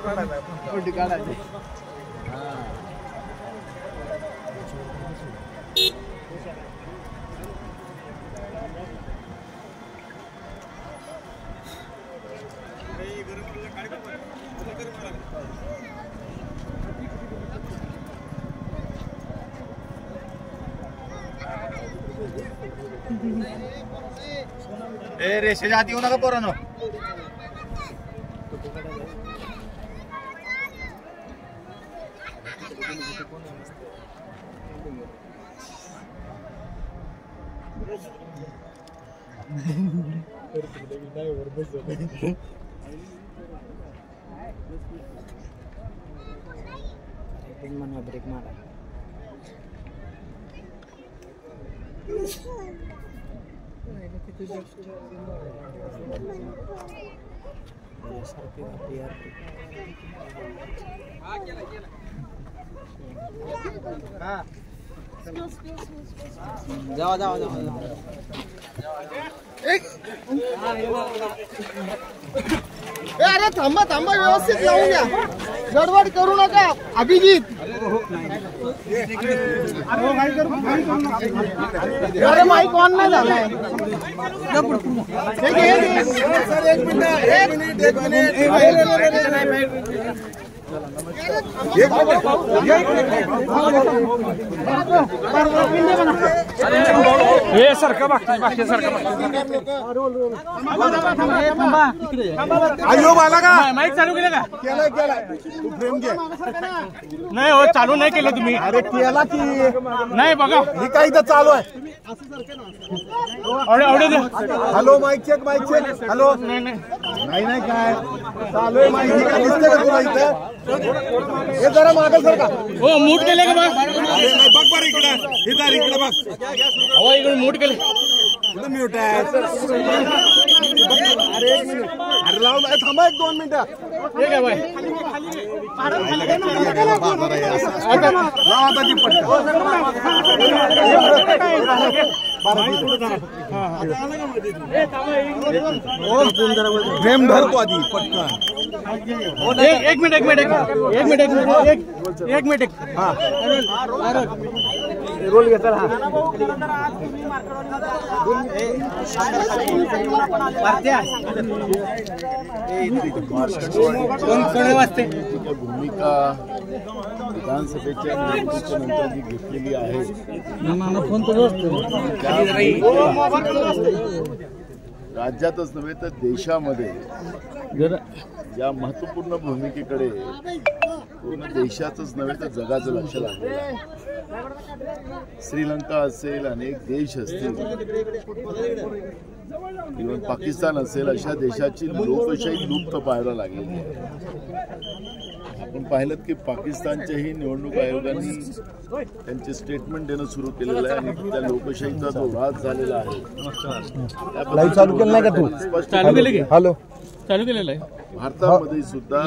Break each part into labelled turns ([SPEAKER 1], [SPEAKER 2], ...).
[SPEAKER 1] ए रेषेच्या आत येऊ नका पोरांनो.
[SPEAKER 2] ब्रेक मारा. जावा जावा जावा.
[SPEAKER 3] अरे थांबा थांबा, व्यवस्थित लावून घ्या, गडबड करू नका. अभिजित अरे माईक ऑन नाही झालाय.
[SPEAKER 2] सारखं बाकी सारखं
[SPEAKER 3] आयो आला का?
[SPEAKER 2] माईक चालू केलं का?
[SPEAKER 3] केलाय केलाय. तू फ्रेम घे.
[SPEAKER 2] नाही हो, चालू नाही केलं तुम्ही.
[SPEAKER 3] अरे केला की
[SPEAKER 2] नाही बघा,
[SPEAKER 3] ही काय इथं चालू आहे. Hello mic check, mic check. Hello. नाही नाही काय चालू आहे. माहिती काय दिसते का तुला इथं? हे जरा मागे सर का?
[SPEAKER 2] हो मूट केले का?
[SPEAKER 3] बघ बरं इकडे, इकडे बघ.
[SPEAKER 2] हो इकडे मूट केले.
[SPEAKER 3] म्यूट आहे. अरे एक मिनिट, अरे लावून थांबा 1-2 मिनिटं.
[SPEAKER 2] हे काय बाय
[SPEAKER 3] फ्रेम धरतो आधी पटकन.
[SPEAKER 2] एक मिनिट.
[SPEAKER 3] रोल घेता.
[SPEAKER 1] भूमिका विधानसभेच्या निवडणुकीच्या नंतर जी घेतलेली आहे, राज्यातच नव्हे तर देशामध्ये या महत्त्वपूर्ण भूमिकेकडे पूर्ण देशाचंच नव्हे तर जगाचं लक्ष लागलेलं आहे. श्रीलंका असेल, अनेक देश असतील, इव्हन पाकिस्तान असेल, अशा देशाची लोकशाही लुप्त पाहायला लागलेली आहे. आपण पाहिलं की पाकिस्तानच्याही निवडणूक आयोगाने त्यांचे स्टेटमेंट देणं सुरू केलेलं आहे आणि त्या लोकशाहीचा जो वाद झालेला आहे.
[SPEAKER 3] चालू केलं नाही का तू?
[SPEAKER 2] चालू केलं की?
[SPEAKER 3] हॅलो
[SPEAKER 2] चालू केलेलं आहे.
[SPEAKER 1] भारतामध्ये सुद्धा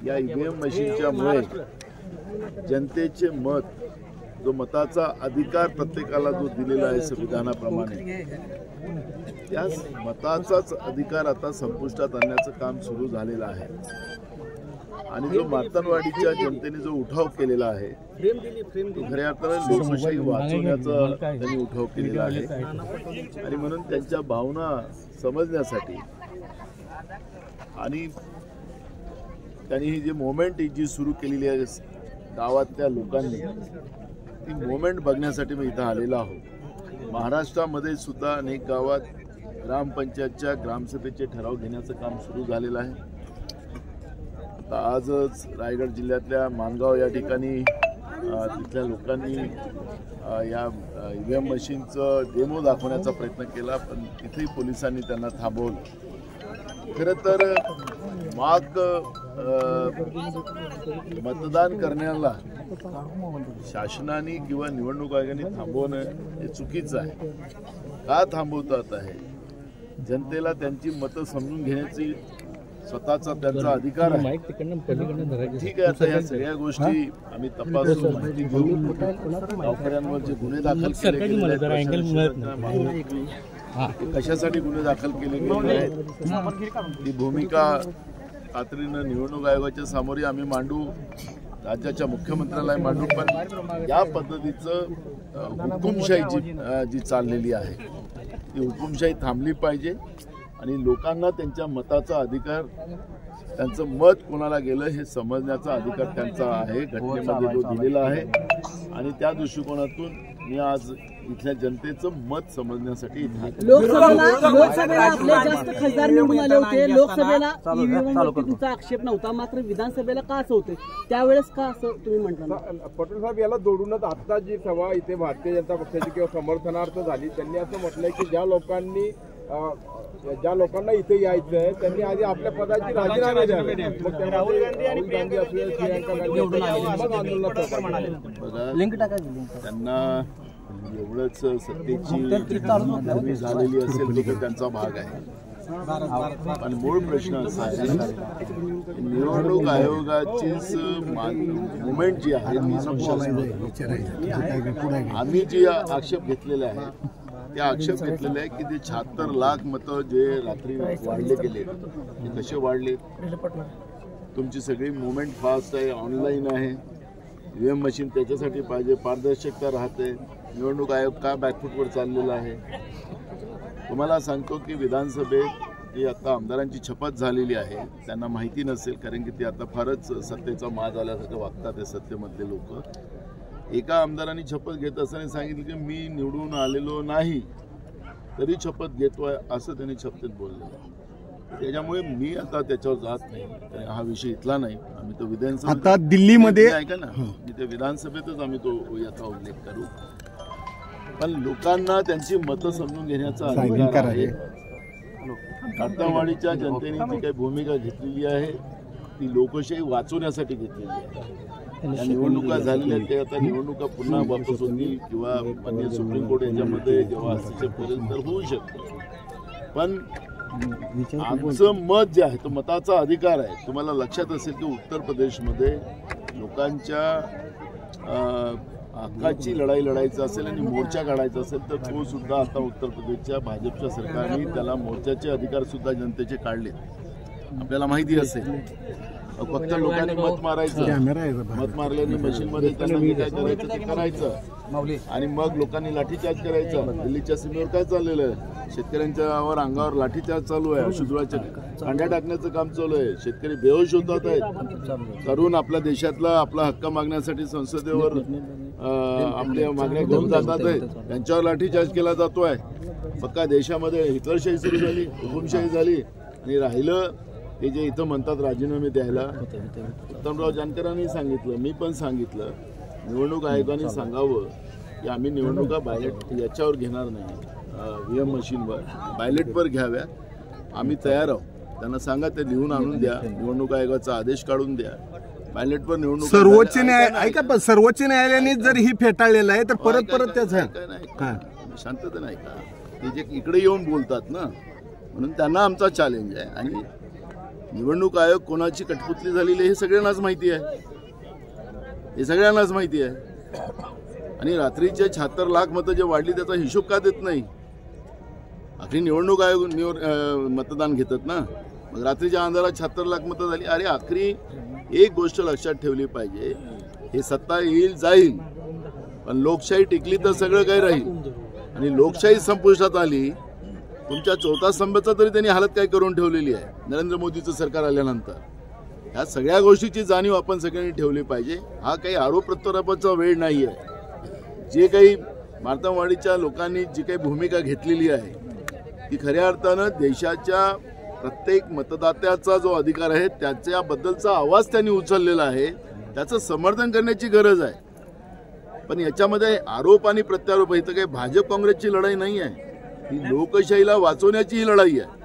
[SPEAKER 1] या ईव्हीएम मशीनच्या मुळे जनतेचे मत, जो मताचा अधिकार प्रत्येकाला जो दिलेला आहे संविधानाप्रमाणे, त्या मताचाच अधिकार आता संपुष्टात आणण्याचं काम सुरू झालेलं आहे. आणि जो मार्तनवाडीच्या जनतेने जो उठाव केलेला आहे, तो खऱ्या अर्थाने लोकशाही वाचवण्याचा त्यांनी उठाव केलेला आहे. आणि म्हणून त्यांच्या भावना समजण्यासाठी आणि त्यांनी ही जी मोमेंट जी सुरू केलेली आहे गावातल्या लोकांनी, ती मोमेंट बघण्यासाठी मी इथं आलेलो आहोत. महाराष्ट्रामध्ये सुद्धा अनेक गावात ग्रामपंचायतच्या ग्रामसभेचे ठराव घेण्याचं काम सुरू झालेलं आहे. आता आजच रायगड जिल्ह्यातल्या माणगाव या ठिकाणी तिथल्या लोकांनी या ईव्हीएम मशीनचं डेमो दाखवण्याचा प्रयत्न केला, पण तिथेही पोलिसांनी त्यांना थांबवलं. खरं तर मतदान करण्याला शासनाने किंवा निवडणूक आयोगाने थांबवणं हे चुकीचं आहे. का थांबवतात आहे? जनतेला त्यांची मतं समजून घेण्याची स्वतःचा त्यांचा अधिकार आहे. ठीक आहे, आता या सगळ्या गोष्टी आम्ही तपासून माहिती घेऊ. गावकऱ्यांवर जे गुन्हे दाखल केले गेले आहेत, कशासाठी गुन्हे दाखल केले गेले आहेत, ती भूमिका तातडीनं निवडणूक आयोगाच्या समोरही आम्ही मांडू, राज्याच्या मुख्यमंत्र्यालाही मांडू, पण या पद्धतीचं हुकुमशाही जी चाललेली आहे ती हुकुमशाही थांबली पाहिजे आणि लोकांना त्यांच्या मताचा अधिकार, त्यांचं मत कोणाला गेलं हे समजण्याचा अधिकार त्यांचा आहे, घटनेमध्ये जो दिलेला आहे. आणि त्या दृष्टिकोनातून मी आज इथल्या जनतेचं मत समजण्यासाठी
[SPEAKER 4] लोकसभेला आपले जास्त खासदार निवडून आले होते. लोकसभेला ईव्हीएमवरती तुमचा आक्षेप नव्हता, मात्र विधानसभेला का असं होते त्यावेळेस का असं तुम्ही म्हटलं?
[SPEAKER 3] पटेल साहेब, याला जोडूनच आता जी सभा इथे भारतीय जनता पक्षाची किंवा समर्थनार्थ झाली, त्यांनी असं म्हटलंय की ज्या लोकांना इथे यायचं आहे त्यांनी आधी आपल्या पदाची राजीनामे द्यावे. मग राहुल गांधी असले, प्रियंका गांधी
[SPEAKER 1] त्यांना एवढंच सत्तेची झालेली असेल तर त्यांचा भाग आहे. पण मूळ प्रश्न असा आहे, निवडणूक आयोगाचीच मुवमेंट जी आहे आम्ही जी आक्षेप घेतलेले आहे ते आक्षेप घेतलेले आहे की ते 76 लाख मतं जे रात्री वाढले गेले ते कसे वाढले. तुमची सगळी मुवमेंट फास्ट आहे, ऑनलाईन आहे, ईव्हीएम मशीन त्याच्यासाठी पाहिजे, पारदर्शकता राहते. निवडणूक आयोग का बॅकफूटवर चाललेला आहे? तुम्हाला सांगतो की विधानसभेत ती आता आमदारांची शपथ झालेली आहे, त्यांना माहिती नसेल कारण की ते आता फारच सत्तेचा माज आल्यासारखं वागतात ते सत्तेमधले लोक. एका आमदारांनी शपथ घेत असताना सांगितलं की मी निवडून आलेलो नाही तरी शपथ घेतोय असं त्यांनी शपथेत बोललेलं. त्याच्यामुळे मी आता त्याच्यावर जात नाही, हा विषय इथला नाही. आम्ही तो विधानसभेत
[SPEAKER 3] आता दिल्लीमध्ये
[SPEAKER 1] ऐका ना, मी ते विधानसभेतच आम्ही तो याचा उल्लेख करू. पण लोकांना त्यांची मतं समजून घेण्याचा अधिकार आहे. काठावाडीच्या जनतेने जी काही भूमिका घेतलेली आहे ती लोकशाही वाचवण्यासाठी घेतलेली आहे. त्या निवडणुका झालेल्या आहेत, ते आता निवडणुका पुन्हा वापस होतील किंवा माननीय सुप्रीम कोर्ट याच्यामध्ये जेव्हा हस्तक्षेप करेल तर होऊ शकते. पण आमचं मत जे आहे तो मताचा अधिकार आहे. तुम्हाला लक्षात असेल की उत्तर प्रदेशमध्ये लोकांच्या हक्काची लढाई लढायचं असेल आणि मोर्चा काढायचा असेल तर तो सुद्धा आता उत्तर प्रदेशच्या भाजपच्या सरकारने त्याला मोर्चाचे अधिकार सुद्धा जनतेचे काढले. आपल्याला माहिती असेल, फक्त लोकांनी मत मारायचं, मत मारल्याने मशीनमध्ये त्यांना काय करायचं ते करायचं आणि मग लोकांनी लाठीचार्ज करायचा. दिल्लीच्या सीमेवर काय चाललेलं आहे? शेतकऱ्यांच्यावर अंगावर लाठीचार्ज चालू आहे, औषधवाच्या कांड्या टाकण्याचं काम चालू आहे. शेतकरी बेहोश होतात आहेत. तरुण आपल्या देशातला आपला हक्क मागण्यासाठी संसदेवर आपल्या मागण्या घेऊन जातात आहेत, त्यांच्यावर लाठीचार्ज केला जातोय. पक्का देशामध्ये हिटलरशाही सुरू झाली, हुकुमशाही झाली. आणि राहिलं ते जे इथं म्हणतात राजीनामे द्यायला, उत्तमराव जानकरांनी सांगितलं, मी पण सांगितलं, निवडणूक आयोगाने सांगावं की आम्ही निवडणुका बॅलेट याच्यावर घेणार नाही, ईव्हीएम मशीनवर, बॅलेटवर घ्याव्या. आम्ही तयार आहोत. त्यांना सांगा ते लिहून आणून द्या, निवडणूक आयोगाचा आदेश काढून द्या, बॅलेटवर निवडणूक.
[SPEAKER 3] सर्वोच्च न्यायालयाने जर ही फेटाळलेलं आहे तर परत त्याचं
[SPEAKER 1] शांतता नाही का? ते जे इकडे येऊन बोलतात ना, म्हणून त्यांना आमचा चॅलेंज आहे. आणि निवडणूक आयोग कोणाची कठपुतली झालेली हे सगळ्यांनाच माहिती आहे, हे सगळ्यांनाच माहिती आहे. आणि रात्रीचे 76 लाख मतं जे वाढली त्याचा हिशोब का देत नाही? आखरी निवडणूक आयोग मतदान घेतात ना, मग रात्रीच्या अंधारात 76 लाख मतं झाली. अरे आखरी एक गोष्ट लक्षात ठेवली पाहिजे, हे सत्ता येईल जाईल पण लोकशाही टिकली तर सगळं काही राहील. आणि लोकशाही संपुष्टात आली, तुमच्या चौथा स्तंभाचा तरी त्यांनी हालत काय करून ठेवलेली आहे नरेंद्र मोदीचं सरकार आल्यानंतर. ह्या सगळ्या गोष्टीची जाणीव आपण सगळ्यांनी ठेवली पाहिजे. हा काही आरोप प्रत्यारोपाचा वेळ नाही आहे. जे काही मार्तवाडीच्या लोकांनी जी काही भूमिका घेतलेली आहे ती खऱ्या अर्थानं देशाच्या प्रत्येक मतदात्याचा जो अधिकार आहे त्याच्याबद्दलचा आवाज त्यांनी उचललेला आहे, त्याचं समर्थन करण्याची गरज आहे. पण याच्यामध्ये आरोप आणि प्रत्यारोप इथं काही भाजप काँग्रेसची लढाई नाही आहे, ही लोकशाहीला वाचवण्याची ही लढाई आहे.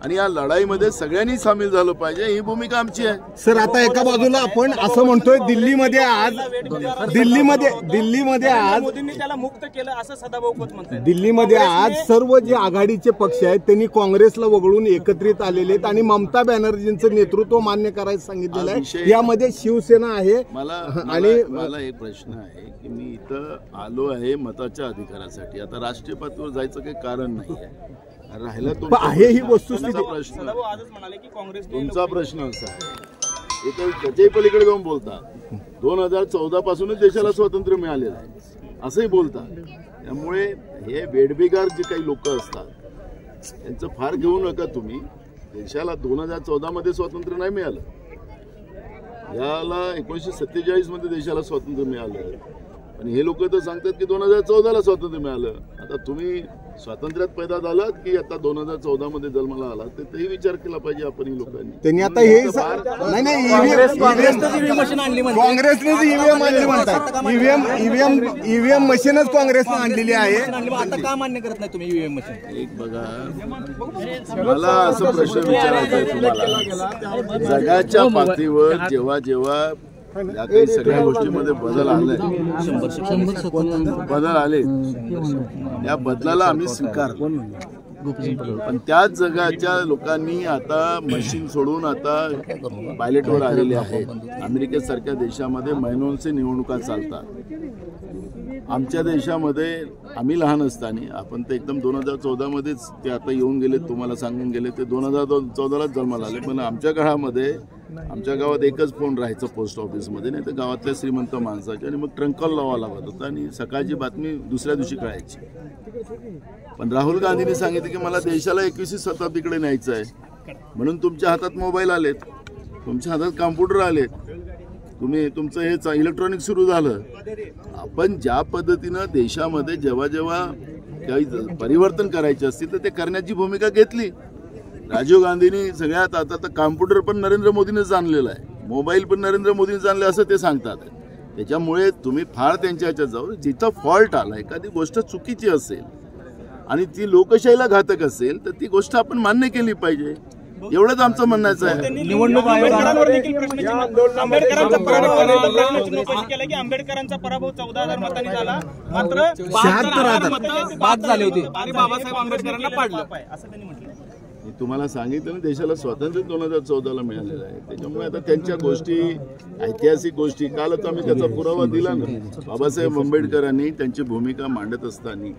[SPEAKER 1] आणि या लढाईमध्ये सगळ्यांनी सामील झालं पाहिजे, ही भूमिका आमची आहे.
[SPEAKER 3] सर, आता एका बाजूला आपण असं म्हणतोय दिल्लीमध्ये आज
[SPEAKER 2] त्याला मुक्त केलं असं सदाभाऊ खोत म्हणतात.
[SPEAKER 3] दिल्लीमध्ये आज सर्व जे आघाडीचे पक्ष आहेत त्यांनी काँग्रेसला वगळून एकत्रित आलेले आहेत आणि ममता बॅनर्जींचं नेतृत्व मान्य करायचं सांगितलेलं आहे. यामध्ये शिवसेना आहे.
[SPEAKER 1] मला एक प्रश्न आहे की मी इथं आलो आहे मताच्या अधिकारासाठी. आता राष्ट्रीय पातळीवर जायचं काही कारण नाही आहे. राहिला
[SPEAKER 3] आहे ही वस्तुस्थिती.
[SPEAKER 1] प्रश्न
[SPEAKER 2] सदाभाऊ आजच म्हणाले की काँग्रेस
[SPEAKER 1] तुमचा प्रश्न असा आहे तर त्याच्याही पलीकडे जाऊन बोलतात 2014 पासूनच देशाला स्वातंत्र्य मिळालेलं आहे असंही बोलतात. त्यामुळे हे बेडबेगार जे काही लोक असतात त्यांचं फार घेऊ नका तुम्ही. देशाला 2014 मध्ये स्वातंत्र्य नाही मिळालं, याला 1947 मध्ये देशाला स्वातंत्र्य मिळालं. आणि हे लोक तर सांगतात की 2014ला स्वातंत्र्य मिळालं. आता तुम्ही स्वातंत्र्यात पैदा झालात की आता 2014 मध्ये जन्माला आलात तेही विचार केला पाहिजे आपण लोकांनी.
[SPEAKER 3] त्यांनी आता हे नाही काँग्रेसनेच ईव्हीएम आणली म्हणतात. ईव्हीएम मशीनच काँग्रेसने आणलेली आहे.
[SPEAKER 4] आता का मान्य करत नाही तुम्ही ईव्हीएम मशीन?
[SPEAKER 1] एक बघा, मला असं प्रश्न विचारायचा आहे तुम्हाला. जगाच्या पातळीवर जेव्हा जेव्हा या काही सगळ्या गोष्टीमध्ये बदल आले त्या बदलाला आम्ही स्वीकारतो. पण त्याच जगाच्या लोकांनी आता मशीन सोडून आता पायलटवर आलेले आहेत. अमेरिकेसारख्या देशामध्ये महिन्यांचे निवडणुका चालतात. आमच्या देशामध्ये आम्ही लहान असताना आपण ते एकदम 2014 मध्येच ते आता येऊन गेले, तुम्हाला सांगून गेले ते 2014लाच जन्माला आले. पण आमच्या काळामध्ये आमच्या गावात एकच फोन राहायचं पोस्ट ऑफिसमध्ये, नाही तर गावातल्या श्रीमंत माणसाचे, आणि मग ट्रंक कॉल लावावा लागत होता आणि सकाळची बातमी दुसऱ्या दिवशी कळायची. पण राहुल गांधींनी सांगितलं की मला देशाला 21वी शताब्दीकडे न्यायचं आहे म्हणून तुमच्या हातात मोबाईल आलेत, तुमच्या हातात कॉम्प्युटर आलेत, तुमचं हे इलेक्ट्रॉनिक सुरू झालं. आपण ज्या पद्धतीनं देशामध्ये जेव्हा जेव्हा काही परिवर्तन करायचे असतील तर ते करण्याची भूमिका घेतली. राजीव गांधींनी सगळ्यात आता कॉम्प्युटर पण नरेंद्र मोदींनीच आणलेला आहे, मोबाईल पण नरेंद्र मोदींनीच आणले असं ते सांगतात. त्याच्यामुळे तुम्ही फार त्यांच्या ह्याच्यात जाऊ. जिथं फॉल्ट आला, एखादी गोष्ट चुकीची असेल आणि ती लोकशाहीला घातक असेल तर ती गोष्ट आपण मान्य केली पाहिजे, एवढंच आमचं म्हणण्याचं आहे.
[SPEAKER 2] निवडणूक आयोगावर देखील आंबेडकरांचा पराभव 14,000 मतांनी झाला, मात्र 76,000 बाद झाले होते आणि बाबासाहेब आंबेडकरांना पाडलं असं त्यांनी म्हटलं.
[SPEAKER 1] मी तुम्हाला सांगितलं ना, देशाला स्वातंत्र्य 2014ला मिळालेलं आहे. त्याच्यामुळे आता त्यांच्या गोष्टी, ऐतिहासिक गोष्टी, कालच आम्ही त्याचा पुरावा दिला ना. बाबासाहेब आंबेडकरांनी त्यांची भूमिका मांडत असताना,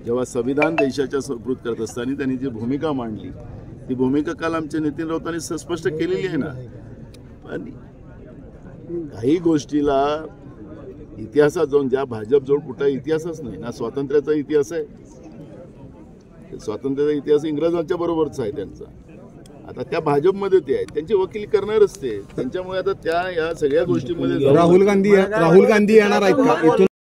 [SPEAKER 1] जेव्हा संविधान देशाच्या सुपूर्द करत असताना त्यांनी जी भूमिका मांडली ती भूमिका काल आमच्या नितीन राऊतांनी स्पष्ट केलेली आहे ना. पण काही गोष्टीला इतिहासात जाऊन, ज्या भाजपजवळ कुठला इतिहासच नाही ना, स्वातंत्र्याचा इतिहास आहे, स्वातंत्र्याचा इतिहास इंग्रजांच्या बरोबरचा आहे त्यांचा. आता त्या भाजपमध्ये ते आहेत, त्यांची वकील करणारच ते. त्यांच्यामुळे आता त्या या सगळ्या गोष्टींमध्ये
[SPEAKER 3] राहुल गांधी येणार आहेत का इथून?